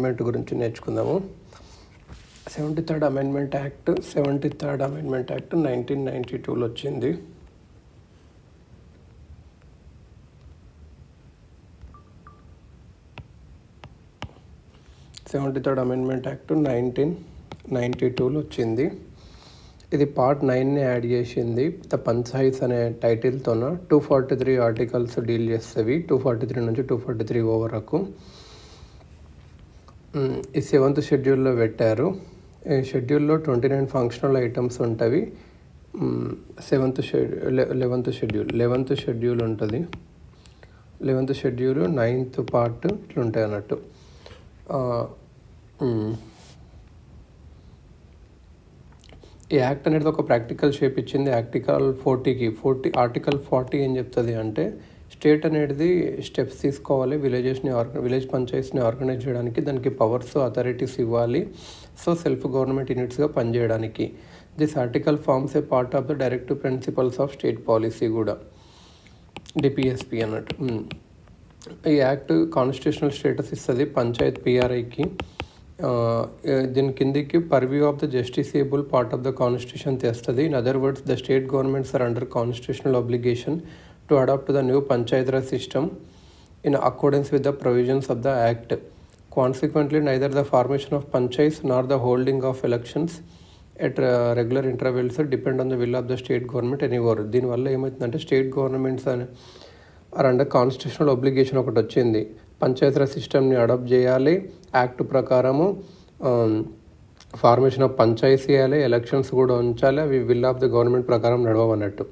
Amendment గురించి నేర్చుకుందాము. 73rd amendment act 1992లో వచ్చింది. అమెండ్మెంట్ యాక్ట్ 1992లో వచ్చింది. ఇది పార్ట్ 9ని యాడ్ చేసింది. ద పంచాయత్ అనే టైటిల్తోన 243 ఆర్టికల్స్ డీల్ చేస్తవి. 243 నుంచి 243 వరకు. ఈ 7th షెడ్యూల్లో పెట్టారు. ఈ షెడ్యూల్లో 29 ఫంక్షనల్ ఐటమ్స్ ఉంటవి. 11th షెడ్యూల్ ఉంటుంది. 11th షెడ్యూల్ 9th పార్ట్ ఇట్లుంటాయి అన్నట్టు. ఈ యాక్ట్ అనేది ఒక ప్రాక్టికల్ షేప్ ఇచ్చింది. ఆర్టికల్ 40 ఏం చెప్తుంది అంటే, స్టేట్ అనేది స్టెప్స్ తీసుకోవాలి విలేజ్ పంచాయత్స్ని ఆర్గనైజ్ చేయడానికి. దానికి పవర్స్ అథారిటీస్ ఇవ్వాలి. సో సెల్ఫ్ గవర్నమెంట్ యూనిట్స్గా పనిచేయడానికి. This article forms a part of the directive principles of state policy కూడా, డిపిఎస్పి అన్నట్టు. ఈ యాక్ట్ కాన్స్టిట్యూషనల్ స్టేటస్ ఇస్తుంది పంచాయత్ పిఆర్ఐకి. దీని కిందికి purview of the justiciable part of the constitution తెస్తుంది. In other words, the state governments are under constitutional obligation to adopt the new Panchayat Raj system in accordance with the provisions of the Act. Consequently, neither the formation of panchayats nor the holding of elections at regular intervals depend on the will of the state government anymore. దీనివల్ల ఏమవుతుందంటే, state governments are under constitutional obligation ఒకటి వచ్చింది. పంచాయత్ రాజ్ సిస్టమ్ని adapt చేయాలి. Act ప్రకారము formation of panchayat చేయాలి, elections కూడా ఉంచాలి. అవి విల్ ఆఫ్ ద గవర్నమెంట్ ప్రకారం నడవన్నట్టు.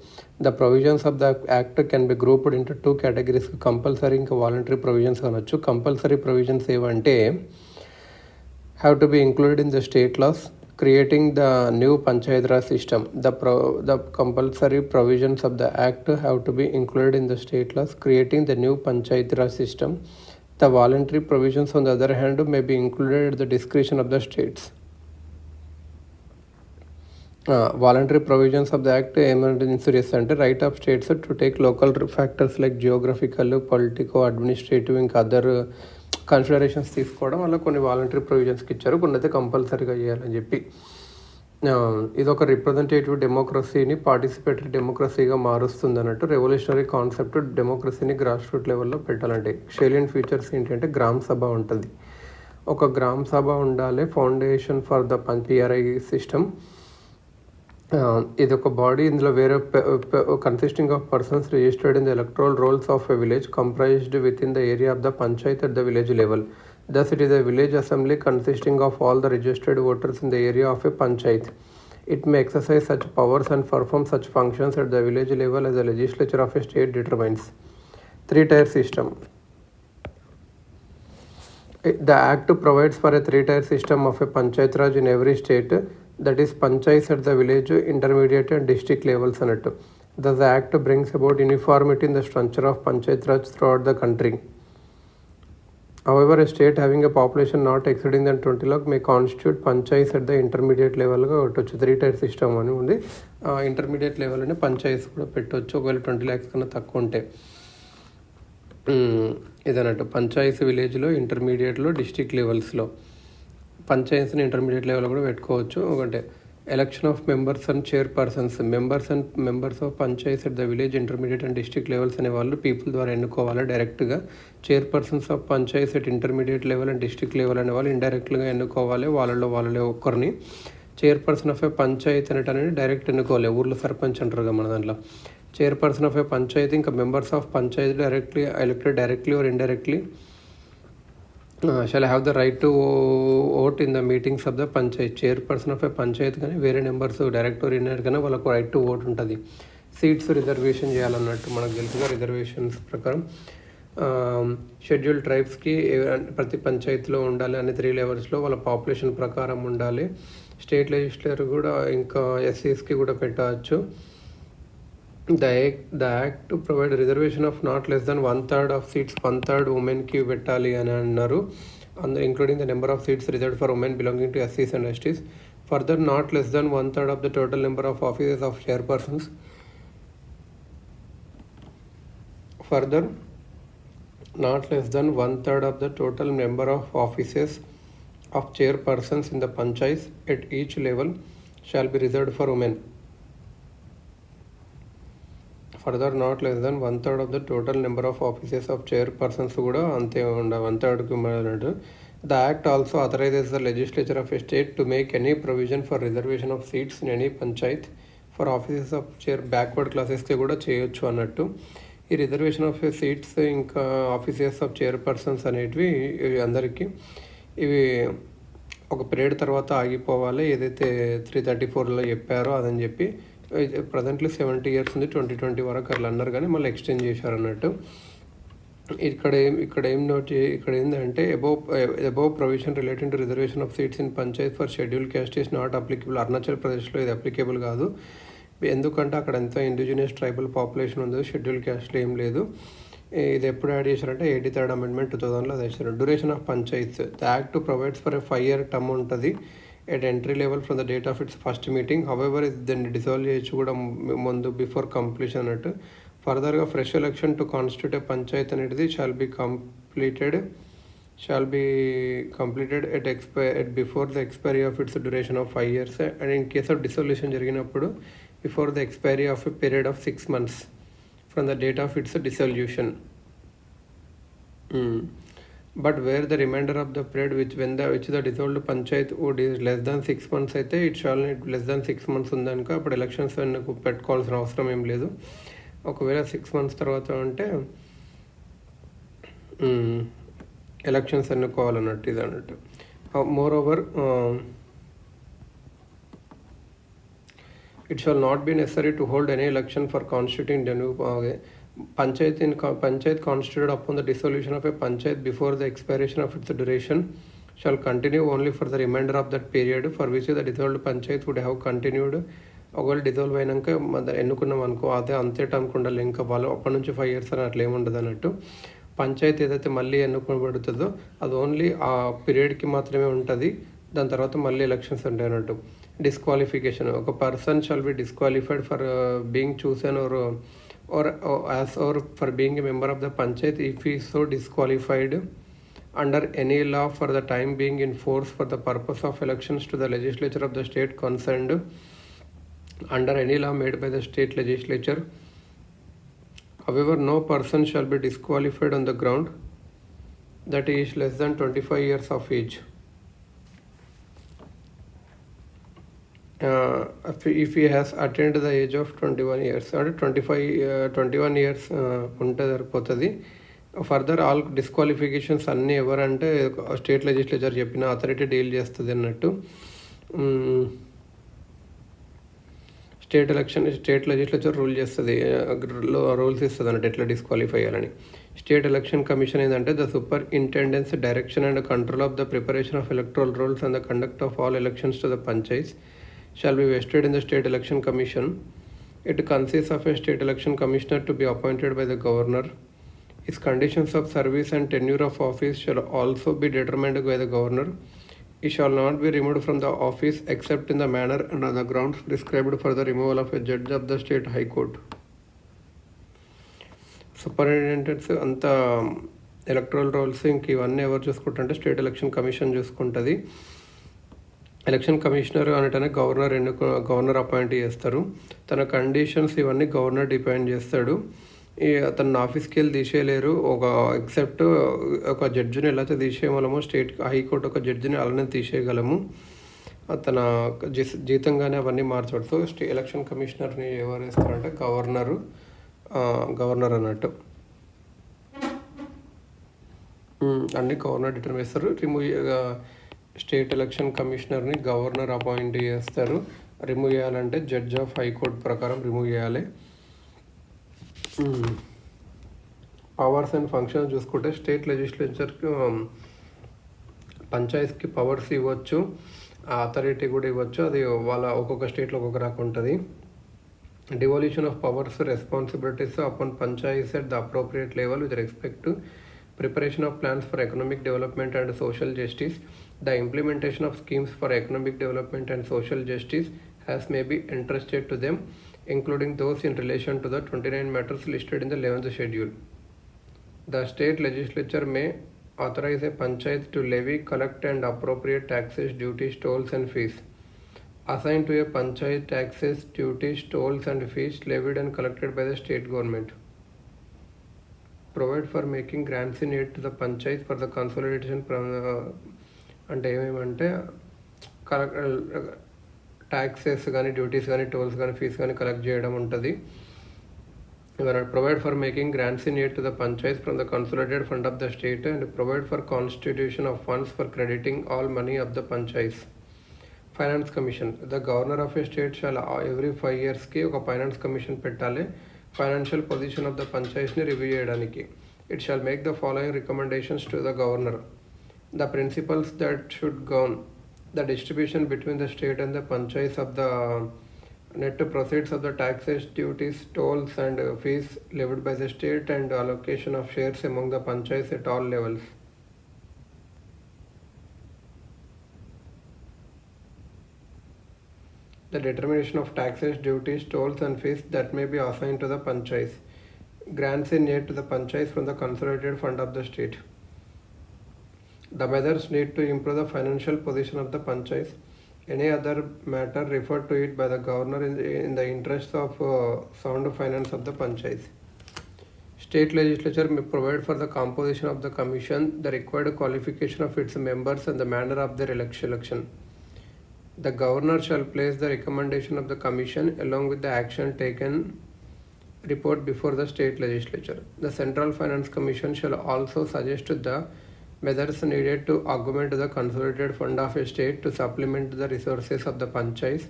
The provisions of the act can be grouped into 2 categories. Compulsory ఇంకా వాలంటరీ ప్రొవిజన్స్ అనొచ్చు. కంపల్సరీ ప్రొవిజన్స్ ఏవంటే, have to be included in the state laws creating the new panchayat raj system. The compulsory provisions of the act have to be included in the state laws creating the new panchayat raj system. The voluntary provisions, on the other hand, may be included at the discretion of the states. Voluntary provisions of the act ఏమేంటి అంటే, right of states to take local factors like geographical, Politico, administrative, ఇంకా other considerations తీసుకోవడం వల్ల కొన్ని voluntary ప్రొవిజన్స్కి ఇచ్చారు. కొన్ని అయితే కంపల్సరీగా చేయాలని చెప్పి. ఇది ఒక రిప్రజెంటేటివ్ డెమోక్రసీని పార్టిసిపేటరీ డెమోక్రసీగా మారుస్తుంది అన్నట్టు. రెవల్యూషనరీ కాన్సెప్ట్ డెమోక్రసీని గ్రాస్ రూట్ లెవెల్లో పెట్టాలంటే షేలియన్ ఫీచర్స్ ఏంటంటే, గ్రామ సభ ఉంటుంది. ఒక గ్రామ సభ ఉండాలి. Foundation for the PRI system. ఇది ఒక బాడీ. ఇందులో వేరే consisting of persons registered in the electoral roles of a village comprised with in the area of the Panchayat at the village level. Thus it is a village assembly consisting of all the registered voters in the area of a panchayat. It may exercise such powers and perform such functions at the village level as the legislature of a state determines. 3-tier system. The act provides for a 3-tier system of a panchayat raj in every state, that is panchayats at the village, intermediate and district levels అన్నట్టు. Thus the act brings about uniformity in the structure of panchayat raj throughout the country. However, a state having a population not exceeding than 20 lakh may constitute panchayats at the intermediate level గా పెట్టవచ్చు. 3-tier system అని ఉంది. Intermediate level అని పంచాయత్స్ కూడా పెట్టవచ్చు, ఒకవేళ 20 lakhs కన్నా తక్కువ ఉంటే. ఇదన్నట్టు పంచాయత్ విలేజ్లో, ఇంటర్మీడియట్లో, డిస్ట్రిక్ట్ లెవెల్స్లో. పంచాయత్స్ని ఇంటర్మీడియట్ లెవెల్ కూడా పెట్టుకోవచ్చు. ఒకటే election of members and chairpersons. Members of panchayats at the village, intermediate and district levels అనే వాళ్ళు పీపుల్ ద్వారా ఎన్నుకోవాలి డైరెక్ట్గా. Chairpersons of panchayats at intermediate level and district level అనే వాళ్ళు ఇండైరెక్ట్గా ఎన్నుకోవాలి. వాళ్ళే ఒక్కరిని. చైర్పర్సన్ ఆఫ్ ఏ పంచాయత్ అనేది డైరెక్ట్ ఎన్నుకోవాలి. ఊర్లో సర్పంచ్ అంటారు కదా మన దాంట్లో. చైర్పర్సన్ ఆఫ్ ఏ పంచాయతీ, ఇంకా members of panchayat directly elected directly or indirectly shall have the right to vote in the meetings of the panchayat. Chairperson of a panchayat కానీ వేరే మెంబర్స్ డైరెక్ట్ ఆర్ ఇండైరెక్ట్ కానీ వాళ్ళకు రైట్ టు ఓట్ ఉంటుంది. Seats reservation చేయాలన్నట్టు మనకు తెలుసుగా. Reservations ప్రకారం schedule ట్రైబ్స్కి ప్రతి పంచాయతీలో ఉండాలి. అన్ని 3 లెవెల్స్లో వాళ్ళ పాపులేషన్ ప్రకారం ఉండాలి. స్టేట్ లెజిస్లేచర్ కూడా ఇంకా ఎస్సీస్కి కూడా పెట్టవచ్చు. The act to provide reservation of not less than 1/3 of seats, 1/3 womenకి పెట్టాలి అని అన్నారు. including the number of seats reserved for women belonging to SCs and STs. Further, not less than 1/3 of the total number of offices of chairpersons. Further, not less than 1/3 of the total number of offices of chairpersons in the panchayats at each level shall be reserved for women. Further, not less than 1/3 of the total number of offices of chairpersons కూడా అంతే 1/3కి ఉన్నట్టు. The Act also authorizes the legislature of a state to make any provision for reservation of seats in any panchayat for offices of chair backward క్లాసెస్కి కూడా చేయొచ్చు అన్నట్టు. ఈ reservation of seats ఇంకా offices of chairpersons అనేటివి అందరికీ ఇవి ఒక పీరియడ్ తర్వాత ఆగిపోవాలి, ఏదైతే 334లో చెప్పారో అదని చెప్పి. ప్రజెంట్లీ 70 years ఉంది, 2020 వరకు అట్లా అన్నారు, కానీ మళ్ళీ ఎక్స్టెండ్ చేశారు అన్నట్టు. ఇక్కడ ఏంటంటే above provision relating to reservation of seats in Panchayat for schedule caste is not applicable. Arunachal ప్రదేశ్లో ఇది అప్లికేబుల్ కాదు, ఎందుకంటే అక్కడ ఎంత ఇండిజినియస్ ట్రైబల్ పాపులేషన్ ఉందో, షెడ్యూల్ క్యాస్ట్లో ఏం లేదు. ఇది ఎప్పుడు యాడ్ చేశారంటే 83rd Amendment 2000లో అది చేశారు. Duration of panchayats, the act provides for 5-year term ఉంటుంది at entry level from the date of its first meeting. However దాన్ని డిసాల్వ్ చేయొచ్చు కూడా ముందు బిఫోర్ కంప్లీషన్ అన్నట్టు. ఫర్దర్గా fresh election to constitute a panchayat అనేది shall be completed at before the expiry of its duration of 5 years and in case of dissolution జరిగినప్పుడు before the expiry of a period of 6 months from the date of it's dissolution. But where the remainder of the period which the dissolved panchayat would is less than 6 months అయితే it shall not less than 6 months ఉందనుకో అప్పుడు elections పెట్టుకోవాల్సిన అవసరం ఏం లేదు. ఒకవేళ 6 months తర్వాత అంటే ఎలక్షన్స్ ఎన్నుకోవాలన్నట్టు ఇది అన్నట్టు. More over it shall not be necessary to hold any election for constituting the new Panchayat constituted upon the dissolution of a panchayat before the expiration of its duration shall continue only for the remainder of that period for which the dissolved panchayat would have continued. ఒకవేళ dissolve అయినాక ఎన్నుకున్నాం అనుకో అదే అంతే టర్మ్కి ఉండాలి, ఇంకా వాళ్ళు అప్పటి నుంచి 5 years అని అట్లా ఏముండదు అన్నట్టు. పంచాయతీ ఏదైతే మళ్ళీ ఎన్నుకోబడుతుందో అది ఓన్లీ ఆ పీరియడ్కి మాత్రమే ఉంటుంది, దాని తర్వాత మళ్ళీ ఎలక్షన్స్ ఉంటాయి అన్నట్టు. డిస్క్వాలిఫికేషన్, ఒక person shall be disqualified for being chosen or for being a member of the panchayat if he is so disqualified under any law for the time being in force for the purpose of elections to the legislature of the state concerned under any law made by the state legislature. However, no person shall be disqualified on the ground that he is less than 25 years of age. If he has attained the age of 21 years అంటే 21 years ఉంటే సరిపోతుంది. Further all disqualifications అన్నీ ఎవరంటే state legislature చెప్పిన authority deal చేస్తుంది అన్నట్టు. State legislature rule చేస్తుంది, rules ఇస్తుంది అన్నట్టు ఎట్లా డిస్క్వాలిఫై అయ్యాలని. స్టేట్ ఎలక్షన్ కమిషన్ ఏంటంటే the superintendence direction and control of the preparation of electoral rolls and the conduct of all elections to the panchayats shall be vested in the State Election Commission. It consists of a State Election Commissioner to be appointed by the Governor. His conditions of service and tenure of office shall also be determined by the Governor. He shall not be removed from the office except in the manner and on the grounds prescribed for the removal of a judge of the State High Court. Superintendents అంతా electoral roles ఇంక ఇవన్నీ ఎవరు చూసుకుంటుంటే state election commission చూసుకుంటుంది. Election commissioner అనేటనే governor appoint చేస్తారు. తన conditions ఇవన్నీ governor depend చేస్తాడు. అతను ఆఫీస్కి వెళ్ళి తీసేయలేరు, ఒక ఎక్సెప్ట్ ఒక జడ్జిని ఎలా అయితే తీసేయగలమో స్టేట్ హైకోర్టు ఒక జడ్జిని అలానే తీసేయగలము. తన జీతంగానే అవన్నీ మార్చబడుతూ ఎలక్షన్ కమిషనర్ని ఎవరు వేస్తారంటే గవర్నర్ అన్నట్టు. అన్ని గవర్నర్ డిటర్మిన్ చేస్తారు. స్టేట్ ఎలక్షన్ కమిషనర్ని గవర్నర్ అపాయింట్ చేస్తారు. రిమూవ్ చేయాలంటే జడ్జ్ ఆఫ్ హైకోర్టు ప్రకారం రిమూవ్ చేయాలి. పవర్స్ అండ్ ఫంక్షన్స్ చూసుకుంటే స్టేట్ లెజిస్లేచర్కి పంచాయత్కి పవర్స్ ఇవ్వచ్చు, అథారిటీ కూడా ఇవ్వచ్చు. అది వాళ్ళ ఒక్కొక్క స్టేట్లో ఒక్కొక్క రకం ఉంటుంది. Devolution of powers responsibilities upon panchayats at the appropriate level with respect to preparation of plans for economic development and social justice, the implementation of schemes for economic development and social justice as may be entrusted to them, including those in relation to the 29 matters listed in the 11th schedule. The state legislature may authorize a panchayat to levy, collect and appropriate taxes, duties, tolls and fees. Assign to a panchayat taxes, duties, tolls and fees levied and collected by the state government. Provide for making grants in aid to the panchayat for the consolidation అంటే ఏమేమంటే taxes కానీ duties కానీ tolls కానీ fee కానీ collect చేయడం ఉంటుంది. Provide for making grants in aid to the panchayats from the consolidated fund of the state and provide for constitution of funds for crediting all money of the panchayats. Finance Commission. The governor of a state shall every 5 years కి ఒక finance commission పెట్టాలి financial position of the పంచాయత్స్ని review చేయడానికి. It shall make the following recommendations to the governor. The principles that should govern the distribution between the state and the panchayats of the net proceeds of the taxes, duties, tolls and fees levied by the state and allocation of shares among the panchayats at all levels. The determination of taxes, duties, tolls and fees that may be assigned to the panchayats. Grants in aid to the panchayats from the consolidated fund of the state. The measures need to improve the financial position of the panchayats. Any other matter referred to it by the governor in the interest of sound finance of the panchayats. State legislature may provide for the composition of the commission, the required qualification of its members and the manner of their election. The governor shall place the recommendation of the commission along with the action taken report before the state legislature. The Central Finance Commission shall also suggest the measures needed to augment the consolidated fund of a state to supplement the resources of the panchayats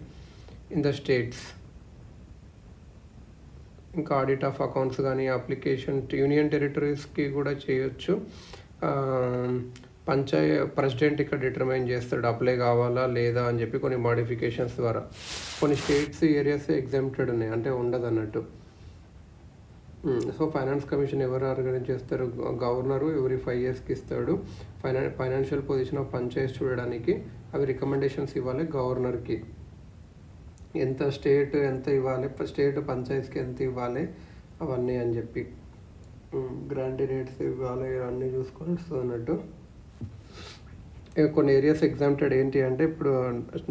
in the states. ఇంకా audit of accounts కానీ application union టెరిటరీస్కి కూడా చేయొచ్చు. President ఇక్కడ determine చేస్తాడు apply కావాలా లేదా అని చెప్పి కొన్ని మోడిఫికేషన్స్ ద్వారా. కొన్ని స్టేట్స్ ఏరియాస్ ఎగ్జామ్టెడ్ ఉన్నాయి అంటే ఉండదు అన్నట్టు. సో ఫైనాన్స్ కమిషన్ ఎవరు ఆర్గనైజ్ చేస్తారు? గవర్నరు ఎవ్రీ 5 yearsకి ఇస్తాడు ఫైనాన్షియల్ పొజిషన్ ఆఫ్ పంచాయత్ చూడడానికి. అవి రికమెండేషన్స్ ఇవ్వాలి గవర్నర్కి. ఎంత స్టేట్ ఎంత ఇవ్వాలి, స్టేట్ పంచాయత్స్కి ఎంత ఇవ్వాలి అవన్నీ అని చెప్పి గ్రాంట్ రేట్స్ ఇవ్వాలి అన్నీ చూసుకొని వస్తుంది అన్నట్టు. కొన్ని ఏరియాస్ ఎగ్జామ్టెడ్ ఏంటి అంటే ఇప్పుడు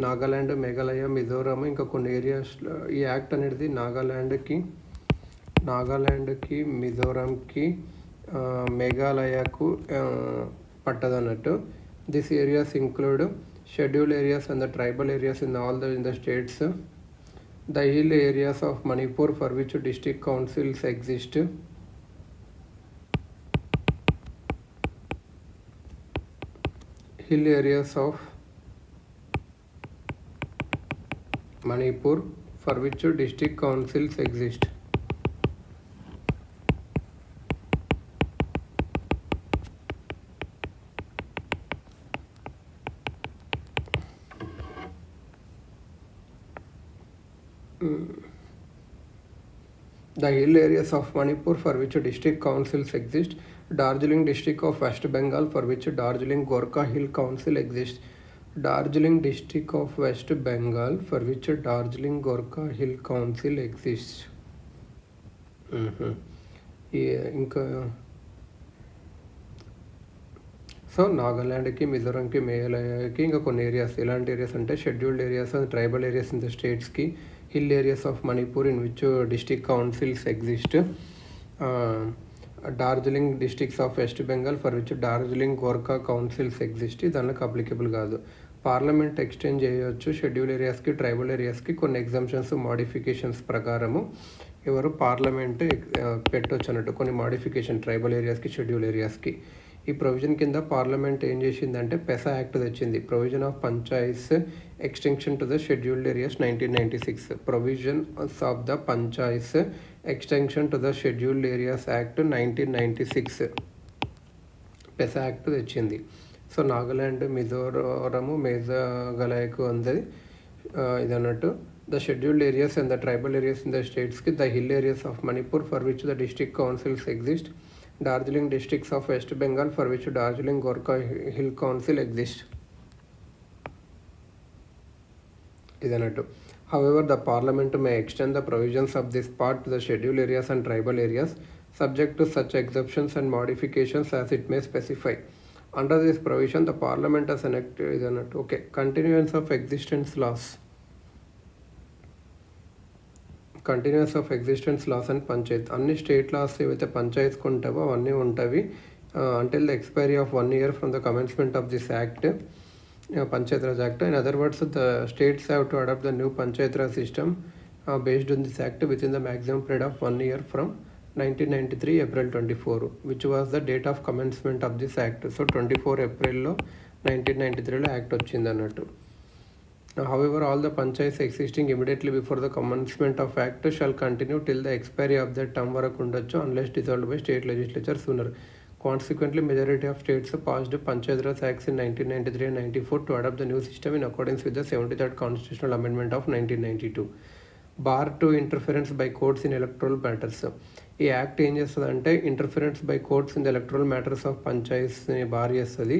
నాగాల్యాండ్, మేఘాలయ, మిజోరాం ఇంకా కొన్ని ఏరియాస్ ఈ యాక్ట్ అనేది నాగాల్యాండ్కి, మిజోరాంకి, మేఘాలయకు పట్టదన్నట్టు. This areas include scheduled areas and the tribal areas in the states. The hill areas of Manipur for which district councils exist. Hill areas of Manipur for which district councils exist. The hill areas of Manipur for which district councils exist. Darjeeling district of West Bengal for which Darjeeling Gorkha Hill Council exists. Darjeeling district of West Bengal for which Darjeeling Gorkha Hill Council exists. ఇంకా so నాగాల్యాండ్కి, మిజోరాంకి, మేఘాలయకి ఇంకా కొన్ని areas ఎలాంటి areas అంటే scheduled areas and tribal areas in the స్టేట్స్కి. hill areas of Manipur in which district councils exist. Darjeeling districts of West Bengal for which Darjeeling Gorkha councils exist. దానికి అప్లికబుల్ కాదు. పార్లమెంట్ ఎక్స్టెండ్ చేయవచ్చు schedule ఏరియాస్కి, tribal ఏరియాస్కి కొన్ని exemptions modifications ప్రకారము ఎవరు parliament పెట్టవచ్చు అన్నట్టు కొన్ని మోడిఫికేషన్ ట్రైబల్ ఏరియాస్కి, షెడ్యూల్ ఏరియాస్కి. ఈ ప్రొవిజన్ కింద పార్లమెంట్ ఏం చేసిందంటే పెసా యాక్ట్ తెచ్చింది. Provision of panchayats extension to the scheduled areas 1996. Provisions of the panchayats extension to the scheduled areas act 1996 పెసా act తెచ్చింది. సో నాగాల్యాండ్, మిజోరము, మేఘాలయకు అందది ఇది అన్నట్టు. The scheduled areas and the tribal areas in the స్టేట్స్కి the hill areas of Manipur for which the district councils exist. Darjeeling districts of West Bengal for which Darjeeling Gorkha Hill Council exists. ఇదన్నట్టు. However, the Parliament may extend the provisions of this part to the scheduled areas and tribal areas subject to such exceptions and modifications as it may specify. Under this provision the parliament has enacted ఇది అన్నట్టు. Okay, continuance of existence laws and panchayat. అన్ని state loss ఏవైతే పంచాయత్కి ఉంటావో అవన్నీ ఉంటాయి until the expiry of 1 year from the commencement of this act, Panchayat Raj Act. In other words, the states have to adopt the new Panchayat Raj system based on this act within the maximum period of 1 year from 1993 April 24, which was the date of commencement of this act. So 24 April 1993 act వచ్చింది అన్నట్టు. However, all the panchayats existing immediately before the commencement of act shall continue till the expiry of their term వరకు ఉండొచ్చు unless dissolved by state legislature sooner. Consequently, majority of states passed Panchayat Raj Acts in 1993 and 94 to adopt the new system in accordance with the 73rd Constitutional Amendment of 1992. Bar to interference by courts in electoral matters. ఈ act ఏం చేస్తుంది అంటే interference by courts in the electoral matters of పంచాయత్స్ని bar చేస్తుంది.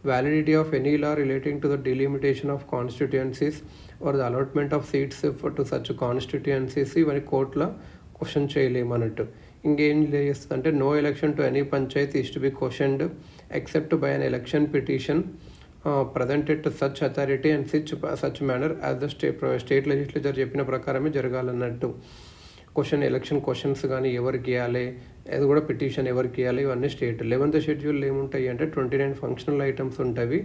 Validity of any law relating to the delimitation of constituencies or the allotment of seats to such constituencies ఇవన్నీ కోర్టులో question చేయలేమన్నట్టు. ఇంకేం చేస్తుంది అంటే no election to any panchayat is to be questioned except by an election petition presented to such authority and such manner as the state legislature చెప్పిన ప్రకారమే జరగాలన్నట్టు. Election questions కానీ ఎవరికి ఇవ్వాలి, అది కూడా పిటిషన్ ఎవరికి ఇవ్వాలి, ఇవన్నీ స్టేట్. 11th షెడ్యూల్ ఏముంటాయి అంటే 29 ఫంక్షనల్ ఐటమ్స్ ఉంటాయి.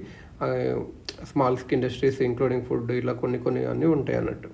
Small scale industries including food ఇలా కొన్ని అన్నీ ఉంటాయి అన్నట్టు.